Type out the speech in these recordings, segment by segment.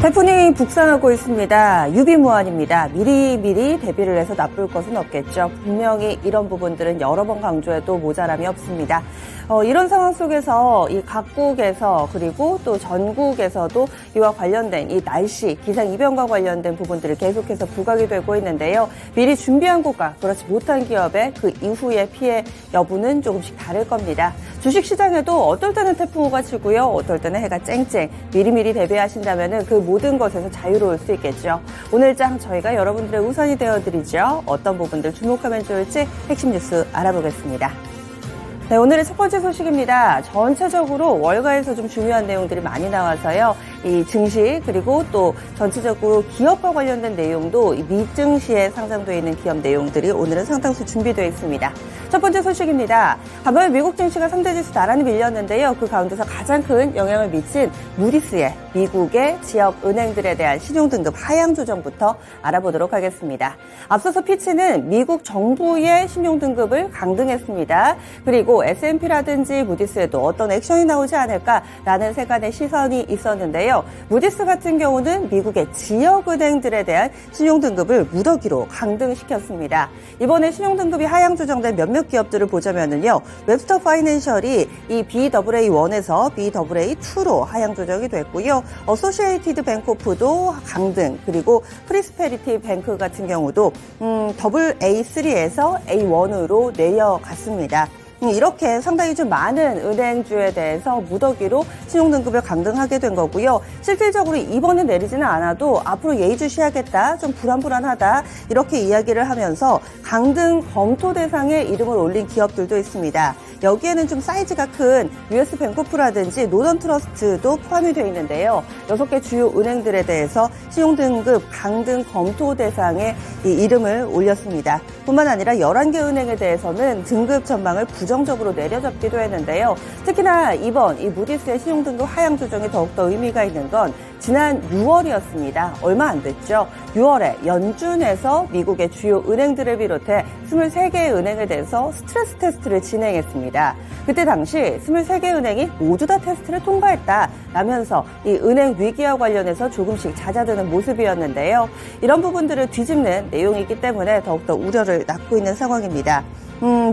태풍이 북상하고 있습니다. 유비무환입니다. 미리미리 대비를 해서 나쁠 것은 없겠죠. 분명히 이런 부분들은 여러 번 강조해도 모자람이 없습니다. 이런 상황 속에서 이 각국에서 그리고 또 전국에서도 이와 관련된 이 날씨, 기상이변과 관련된 부분들을 계속해서 부각이 되고 있는데요. 미리 준비한 곳과 그렇지 못한 기업의 그 이후의 피해 여부는 조금씩 다를 겁니다. 주식시장에도 어떨 때는 태풍우가 치고요. 어떨 때는 해가 쨍쨍. 미리미리 대비하신다면 그 모든 것에서 자유로울 수 있겠죠. 오늘장 저희가 여러분들의 우선이 되어드리죠. 어떤 부분들 주목하면 좋을지 핵심 뉴스 알아보겠습니다. 네, 오늘의 첫 번째 소식입니다. 전체적으로 월가에서 좀 중요한 내용들이 많이 나와서요. 이 증시 그리고 또 전체적으로 기업과 관련된 내용도 이 미증시에 상장되어 있는 기업 내용들이 오늘은 상당수 준비되어 있습니다. 첫 번째 소식입니다. 간밤에 미국 증시가 3대 지수 나란히 밀렸는데요. 그 가운데서 가장 큰 영향을 미친 무디스의 미국의 지역 은행들에 대한 신용등급 하향 조정부터 알아보도록 하겠습니다. 앞서서 피치는 미국 정부의 신용등급을 강등했습니다. 그리고 S&P라든지 무디스에도 어떤 액션이 나오지 않을까라는 세간의 시선이 있었는데요. 무디스 같은 경우는 미국의 지역은행들에 대한 신용등급을 무더기로 강등시켰습니다. 이번에 신용등급이 하향 조정된 몇몇 기업들을 보자면은요. 웹스터 파이낸셜이 이 BAA1에서 BAA2로 하향 조정이 됐고요. 어소시에이티드 뱅크오프도 강등, 그리고 프리스페리티 뱅크 같은 경우도 AA3에서 A1으로 내려갔습니다. 이렇게 상당히 좀 많은 은행주에 대해서 무더기로 신용등급을 강등하게 된 거고요. 실질적으로 이번에 내리지는 않아도 앞으로 예의주시하겠다, 좀 불안불안하다 이렇게 이야기를 하면서 강등 검토 대상에 이름을 올린 기업들도 있습니다. 여기에는 좀 사이즈가 큰 US 뱅코프라든지 노던 트러스트도 포함이 되어 있는데요. 6개 주요 은행들에 대해서 신용등급 강등 검토 대상에 이 이름을 올렸습니다. 뿐만 아니라 11개 은행에 대해서는 등급 전망을 부정적으로 내려잡기도 했는데요. 특히나 이번 이 무디스의 신용등급 하향 조정이 더욱더 의미가 있는 건 지난 6월이었습니다. 얼마 안 됐죠. 6월에 연준에서 미국의 주요 은행들을 비롯해 23개의 은행에 대해서 스트레스 테스트를 진행했습니다. 그때 당시 23개 은행이 모두 다 테스트를 통과했다라면서 이 은행 위기와 관련해서 조금씩 잦아드는 모습이었는데요. 이런 부분들을 뒤집는 내용이기 때문에 더욱더 우려를 낳고 있는 상황입니다.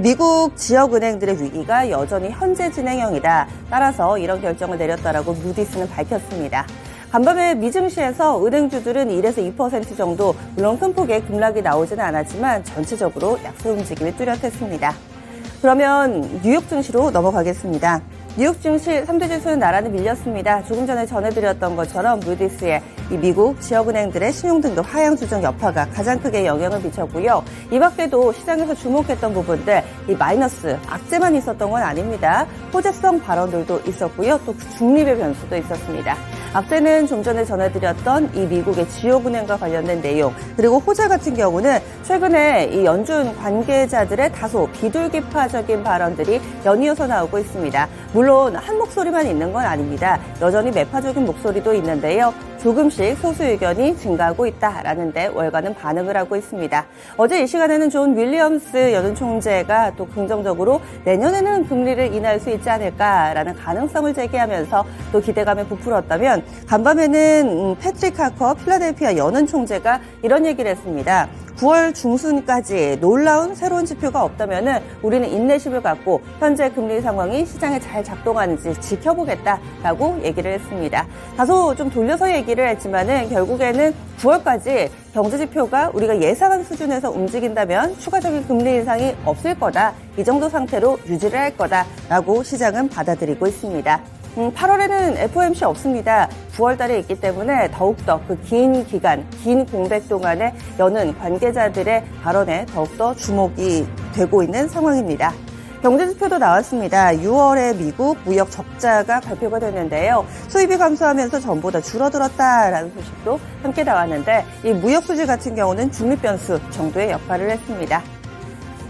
미국 지역은행들의 위기가 여전히 현재 진행형이다. 따라서 이런 결정을 내렸다라고 무디스는 밝혔습니다. 간밤에 미증시에서 은행주들은 1에서 2% 정도, 물론 큰 폭의 급락이 나오지는 않았지만 전체적으로 약세 움직임이 뚜렷했습니다. 그러면 뉴욕 증시로 넘어가겠습니다. 뉴욕 증시 3대 지수는 나란히 밀렸습니다. 조금 전에 전해드렸던 것처럼 무디스의 이 미국 지역은행들의 신용등급 하향 조정 여파가 가장 크게 영향을 미쳤고요. 이 밖에도 시장에서 주목했던 부분들, 이 마이너스 악재만 있었던 건 아닙니다. 호재성 발언들도 있었고요. 또 중립의 변수도 있었습니다. 악재는 좀 전에 전해드렸던 이 미국의 지역은행과 관련된 내용, 그리고 호재 같은 경우는 최근에 이 연준 관계자들의 다소 비둘기파적인 발언들이 연이어서 나오고 있습니다. 물론 한 목소리만 있는 건 아닙니다. 여전히 매파적인 목소리도 있는데요. 조금씩 소수 의견이 증가하고 있다라는 데 월가는 반응을 하고 있습니다. 어제 이 시간에는 존 윌리엄스 연준 총재가 또 긍정적으로 내년에는 금리를 인하할 수 있지 않을까라는 가능성을 제기하면서 또 기대감에 부풀었다면, 간밤에는 패트릭 하커 필라델피아 연은 총재가 이런 얘기를 했습니다. 9월 중순까지 놀라운 새로운 지표가 없다면은 우리는 인내심을 갖고 현재 금리 상황이 시장에 잘 작동하는지 지켜보겠다라고 얘기를 했습니다. 다소 좀 돌려서 얘기를 했지만은 결국에는 9월까지 경제 지표가 우리가 예상한 수준에서 움직인다면 추가적인 금리 인상이 없을 거다. 이 정도 상태로 유지를 할 거다라고 시장은 받아들이고 있습니다. 8월에는 FOMC 없습니다. 9월 달에 있기 때문에 더욱더 그 긴 기간, 긴 공백 동안에 여는 관계자들의 발언에 더욱더 주목이 되고 있는 상황입니다. 경제지표도 나왔습니다. 6월에 미국 무역 적자가 발표가 됐는데요. 수입이 감소하면서 전보다 줄어들었다라는 소식도 함께 나왔는데, 이 무역 수지 같은 경우는 중립 변수 정도의 역할을 했습니다.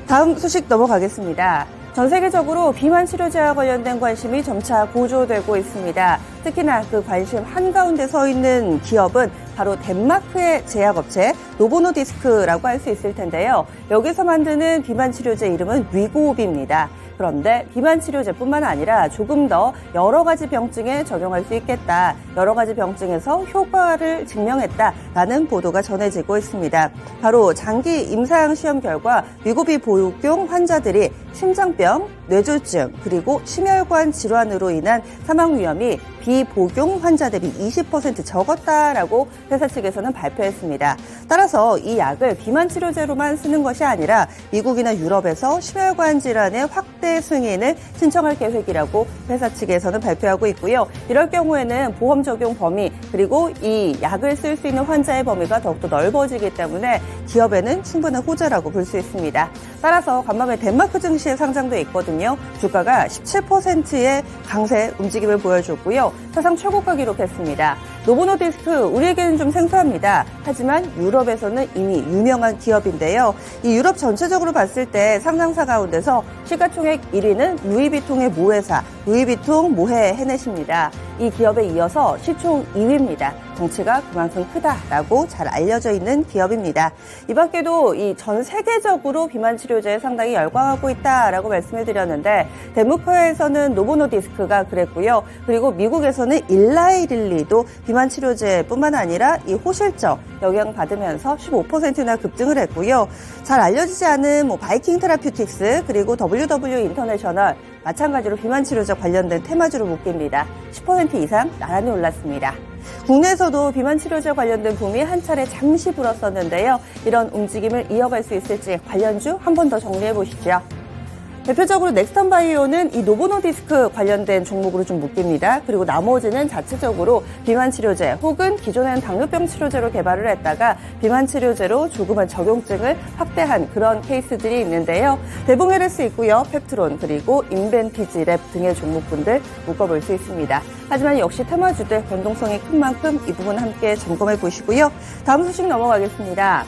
다음 소식 넘어가겠습니다. 전 세계적으로 비만 치료제와 관련된 관심이 점차 고조되고 있습니다. 특히나 그 관심 한가운데 서 있는 기업은 바로 덴마크의 제약업체 노보노디스크라고 할 수 있을 텐데요. 여기서 만드는 비만 치료제 이름은 위고비입니다. 그런데 비만 치료제뿐만 아니라 조금 더 여러 가지 병증에 적용할 수 있겠다. 여러 가지 병증에서 효과를 증명했다라는 보도가 전해지고 있습니다. 바로 장기 임상 시험 결과 위고비 복용 환자들이 심장병, 뇌졸중, 그리고 심혈관 질환으로 인한 사망 위험이 비복용 환자 대비 20% 적었다라고 회사 측에서는 발표했습니다. 따라서 이 약을 비만 치료제로만 쓰는 것이 아니라 미국이나 유럽에서 심혈관 질환의 확대 승인을 신청할 계획이라고 회사 측에서는 발표하고 있고요. 이럴 경우에는 보험 적용 범위 그리고 이 약을 쓸 수 있는 환자의 범위가 더욱더 넓어지기 때문에 기업에는 충분한 호재라고 볼 수 있습니다. 따라서 간밤에 덴마크 증시에 상장돼 있거든요. 주가가 17%의 강세 움직임을 보여줬고요. 사상 최고가 기록했습니다. 노보노디스크 우리에게는 좀 생소합니다. 하지만 유럽에서는 이미 유명한 기업인데요. 이 유럽 전체적으로 봤을 때 상장사 가운데서 시가총액 1위는 루이비통의 모회사 루이비통 모해 헤넷입니다. 이 기업에 이어서 시총 2위입니다. 덩치가 그만큼 크다라고 잘 알려져 있는 기업입니다. 이 밖에도 이 전 세계적으로 비만 치료제에 상당히 열광하고 있다라고 말씀을 드렸는데 덴마크에서는 노보노디스크가 그랬고요. 그리고 미국에서는 일라이릴리도 비만 치료제뿐만 아니라 이 호실적 영향받으면서 15%나 급등을 했고요. 잘 알려지지 않은 바이킹 테라퓨틱스 그리고 WW 인터내셔널 마찬가지로 비만 치료제 관련된 테마주로 묶입니다. 10% 이상 나란히 올랐습니다. 국내에서도 비만 치료제 관련된 붐이 한 차례 잠시 불었었는데요. 이런 움직임을 이어갈 수 있을지 관련주 한 번 더 정리해 보시죠. 대표적으로 넥스턴 바이오는 이 노보노디스크 관련된 종목으로 좀 묶입니다. 그리고 나머지는 자체적으로 비만 치료제 혹은 기존엔 당뇨병 치료제로 개발을 했다가 비만 치료제로 조그만 적용증을 확대한 그런 케이스들이 있는데요. 대봉에르스 있고요. 펩트론 그리고 인벤티지랩 등의 종목군들 묶어볼 수 있습니다. 하지만 역시 테마주들 변동성이 큰 만큼 이 부분 함께 점검해 보시고요. 다음 소식 넘어가겠습니다.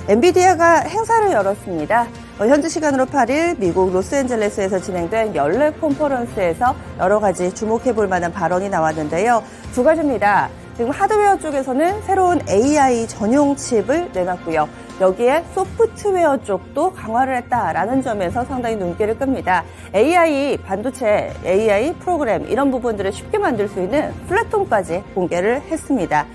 엔비디아가 행사를 열었습니다. 현지 시간으로 8일 미국 로스앤젤레스에서 진행된 연례 컨퍼런스에서 여러 가지 주목해볼 만한 발언이 나왔는데요. 두 가지입니다. 지금 하드웨어 쪽에서는 새로운 AI 전용 칩을 내놨고요. 여기에 소프트웨어 쪽도 강화를 했다라는 점에서 상당히 눈길을 끕니다. AI 반도체, AI 프로그램 이런 부분들을 쉽게 만들 수 있는 플랫폼까지 공개를 했습니다.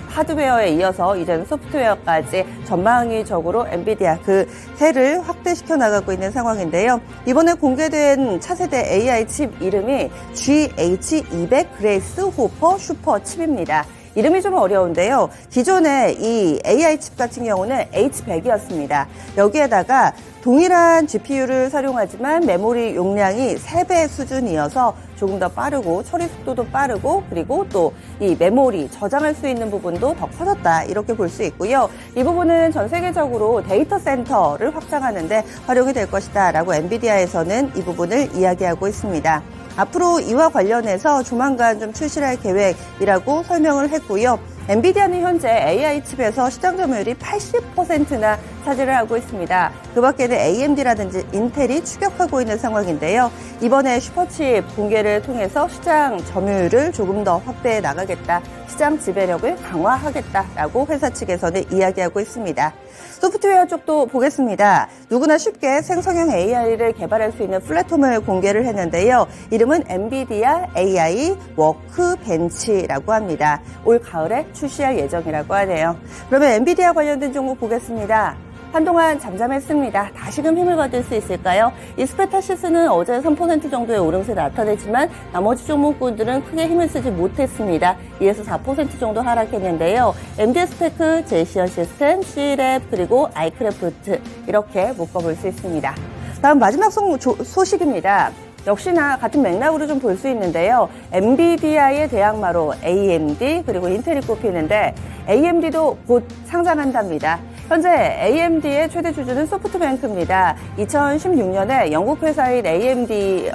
하드웨어에 이어서 이제는 소프트웨어까지 전방위적으로 엔비디아 그 세를 확대시켜 나가고 있는 상황인데요. 이번에 공개된 차세대 AI 칩 이름이 GH200 그레이스 호퍼 슈퍼 칩입니다. 이름이 좀 어려운데요. 기존의 이 AI 칩 같은 경우는 H100이었습니다. 여기에다가 동일한 GPU를 사용하지만 메모리 용량이 3배 수준이어서 조금 더 빠르고 처리 속도도 빠르고 그리고 또 이 메모리 저장할 수 있는 부분도 더 커졌다 이렇게 볼 수 있고요. 이 부분은 전 세계적으로 데이터 센터를 확장하는 데 활용이 될 것이다 라고 엔비디아에서는 이 부분을 이야기하고 있습니다. 앞으로 이와 관련해서 조만간 좀 출시할 계획이라고 설명을 했고요. 엔비디아는 현재 AI 칩에서 시장 점유율이 80%나 차지를 하고 있습니다. 그 밖에는 AMD라든지 인텔이 추격하고 있는 상황인데요. 이번에 슈퍼칩 공개를 통해서 시장 점유율을 조금 더 확대해 나가겠다. 시장 지배력을 강화하겠다라고 회사 측에서는 이야기하고 있습니다. 소프트웨어 쪽도 보겠습니다. 누구나 쉽게 생성형 AI를 개발할 수 있는 플랫폼을 공개를 했는데요. 이름은 엔비디아 AI 워크벤치라고 합니다. 올 가을에 출시할 예정이라고 하네요. 그러면 엔비디아 관련된 종목 보겠습니다. 한동안 잠잠했습니다. 다시금 힘을 받을 수 있을까요? 이스페타시스는 어제 3% 정도의 오름세 나타냈지만 나머지 종목군들은 크게 힘을 쓰지 못했습니다. 2에서 4% 정도 하락했는데요. MD스테크, 제시언 시스템, C랩 그리고 아이크래프트 이렇게 묶어볼 수 있습니다. 다음 마지막 소식입니다. 역시나 같은 맥락으로 좀 볼 수 있는데요. 엔비디아의 대항마로 AMD 그리고 인텔이 꼽히는데 AMD도 곧 상장한답니다. 현재 AMD의 최대 주주는 소프트뱅크입니다. 2016년에 영국 회사인 AMD의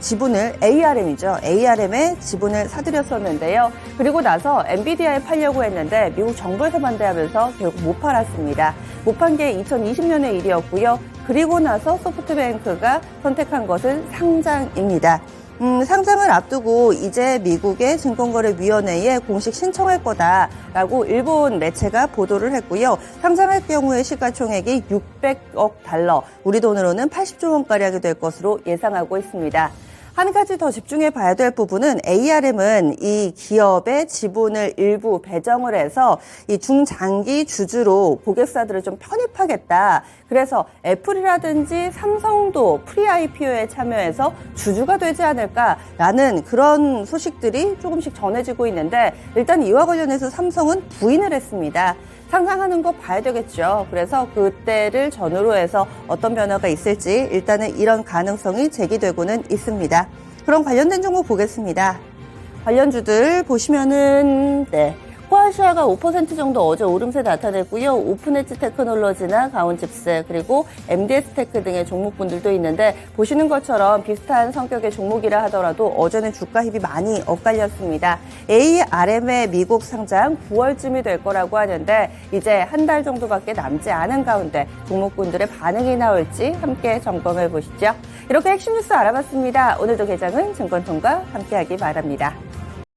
지분을 ARM의 지분을 사들였었는데요. 그리고 나서 엔비디아에 팔려고 했는데 미국 정부에서 반대하면서 결국 못 팔았습니다. 못 판 게 2020년의 일이었고요. 그리고 나서 소프트뱅크가 선택한 것은 상장입니다. 상장을 앞두고 이제 미국의 증권거래위원회에 공식 신청할 거다라고 일본 매체가 보도를 했고요. 상장할 경우에 시가총액이 600억 달러, 우리 돈으로는 80조 원가량이 될 것으로 예상하고 있습니다. 한 가지 더 집중해 봐야 될 부분은 ARM은 이 기업의 지분을 일부 배정을 해서 이 중장기 주주로 고객사들을 좀 편입하겠다. 그래서 애플이라든지 삼성도 프리-IPO에 참여해서 주주가 되지 않을까라는 그런 소식들이 조금씩 전해지고 있는데 일단 이와 관련해서 삼성은 부인을 했습니다. 상장하는 거 봐야 되겠죠. 그래서 그때를 전후로 해서 어떤 변화가 있을지 일단은 이런 가능성이 제기되고는 있습니다. 그럼 관련된 종목 보겠습니다. 관련주들 보시면은 코아시아가 5% 정도 어제 오름세 나타냈고요. 오픈엣지 테크놀로지나 가온칩스 그리고 MDS테크 등의 종목분들도 있는데 보시는 것처럼 비슷한 성격의 종목이라 하더라도 어제는 주가 힙이 많이 엇갈렸습니다. ARM의 미국 상장 9월쯤이 될 거라고 하는데 이제 한 달 정도밖에 남지 않은 가운데 종목분들의 반응이 나올지 함께 점검해 보시죠. 이렇게 핵심 뉴스 알아봤습니다. 오늘도 개장은 증권통과 함께하기 바랍니다.